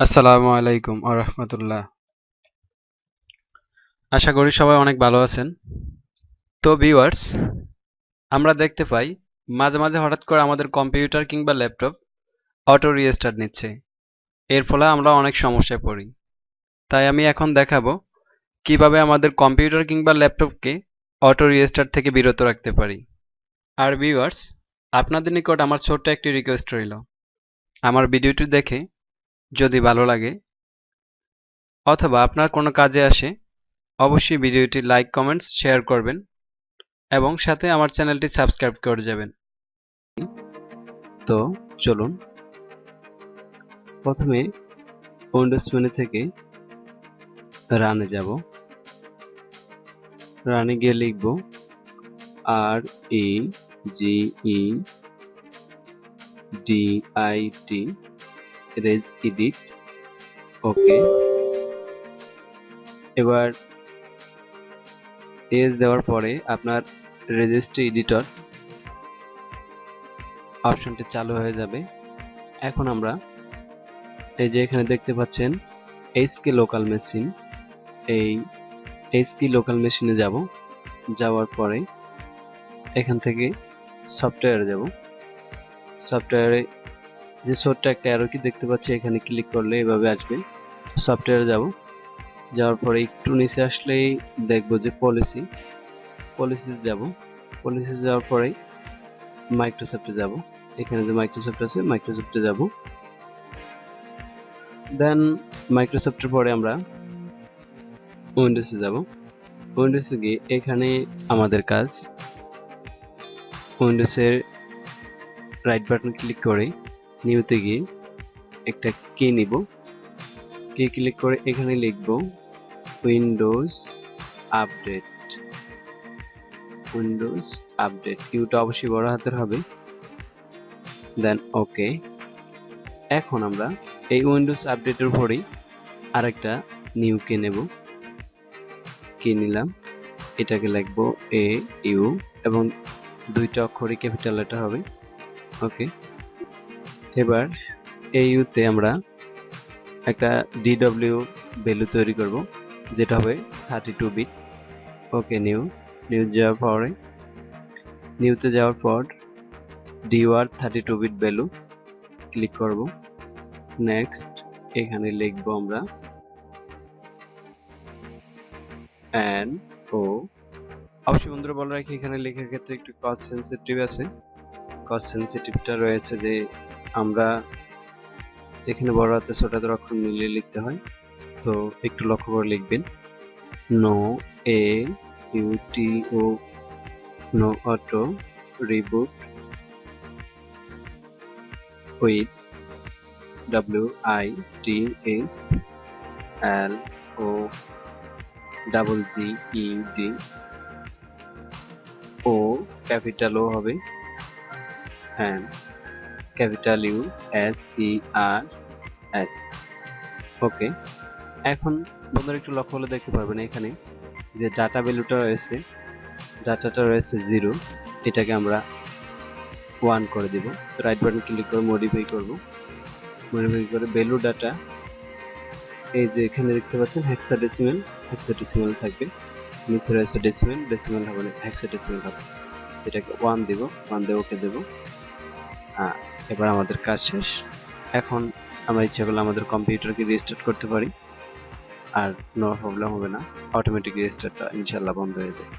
আসসালামু আলাইকুম আরহামতুল্লাহ। আশা করি সবাই অনেক ভালো আছেন। তো ভিউয়ার্স, আমরা দেখতে পাই মাঝে মাঝে হঠাৎ করে আমাদের কম্পিউটার কিংবা ল্যাপটপ অটো রিস্টার্ট নিচ্ছে। এর ফলে আমরা অনেক সমস্যায় পড়ি। তাই আমি এখন দেখাবো কিভাবে আমাদের কম্পিউটার কিংবা ল্যাপটপকে অটো রিস্টার্ট থেকে বিরত রাখতে পারি। আর ভিউয়ার্স, আপনাদের নিকট আমার ছোট্ট একটি রিকোয়েস্ট রইল, আমার ভিডিওটি দেখে যদি ভালো লাগে অথবা আপনার কোনো কাজে আসে অবশ্যই ভিডিওটি লাইক, কমেন্টস, শেয়ার করবেন এবং সাথে আমার চ্যানেলটি সাবস্ক্রাইব করে যাবেন। তো চলুন প্রথমে উইন্ডোজ মেনু থেকে রানে যাব। রানে গিয়ে লিখব REGEDIT রেজ এডিট। ওকে, এবার এজ দেওয়ার পরে আপনার রেজিস্ট্রি এডিটর অপশনটি চালু হয়ে যাবে। এখন আমরা এই যে এখানে দেখতে পাচ্ছেন HK লোকাল মেশিন, এই HK লোকাল মেশিনে যাব। যাওয়ার পরে এখান থেকে সফটওয়্যারে যাব। সফটওয়্যারে যে ছোট্ট একটা অ্যারো কি দেখতে পাচ্ছি, এখানে ক্লিক করলে এভাবে আসবে। সফটওয়্যারে যাব। যাওয়ার পরে একটু নিচে আসলেই দেখবো যে পলিসিস যাব। পলিসিস যাওয়ার পরে মাইক্রোসফটে যাব। এখানে যে মাইক্রোসফট আছে মাইক্রোসফটে যাব। দেন মাইক্রোসফটের পরে আমরা উইন্ডোজে যাব। উইন্ডোজে গিয়ে এখানে আমাদের কাজ উইন্ডোজের রাইট বাটন ক্লিক করে নিউতে গিয়ে একটা কি নিব। কি ক্লিক করে এখানে লিখব উইন্ডোজ আপডেট। উইন্ডোজ আপডেট, ইউটা অবশ্যই বড় হাতের হবে। দেন ওকে। এখন আমরা এই উইন্ডোজ আপডেটের উপরেই আরেকটা নিউ কে নেব। কি নিলাম, এটাকে লিখব AU এবং দুইটা অক্ষরই ক্যাপিটাল লেটার হবে। ওকে, এবার AU তে আমরা একটা DW ভ্যালু তৈরি করব, যেটা হবে 32 বিট। ওকে, নিউতে যাওয়ার পর DWORD 32 বিট ভ্যালু ক্লিক করব। নেক্সট, এখানে লিখব আমরা NO। অবশ্যই বন্ধুরা বলে রাখি, এখানে লেখার ক্ষেত্রে একটু কস্ট সেনসিটিভ আছে। কস্ট সেনসিটিভটা রয়েছে যে আমরা এখানে বড় হাতে ছোট হাতের অক্ষর মিলিয়ে লিখতে হয়, তো একটু লক্ষ্য করে লিখবেন। No AUTO, no auto reboot with WITSLOGGED, O capital O হবে and ক্যাপিটাল USERS। ওকে, এখন বন্ধুরা একটু লক্ষ্য হলে দেখতে পারবেন এখানে যে ডাটা ভ্যালুটা রয়েছে, ডাটাটা রয়েছে 0, এটাকে আমরা 1 করে দিব। রাইট বাটন ক্লিক করে মডিফাই করব। মডিফাই করে ভ্যালু ডাটা, এই যে এখানে দেখতে পাচ্ছেন হেক্সাডেসিমাল থাকবে। নিচে রয়েছে ডেসিমাল হবে না, হেক্সাডেসিমাল হবে। এটাকে 1 দিব, 1 দিয়ে ওকে দেব। এবার আমাদের কাজ শেষ। এখন আমরা ইচ্ছা করলে আমাদের কম্পিউটারকে রিস্টার্ট করতে পারি, আর নো প্রবলেম হবে না, অটোমেটিক রিস্টার্টটা ইনশাআল্লাহ বন্ধ হয়ে যায়।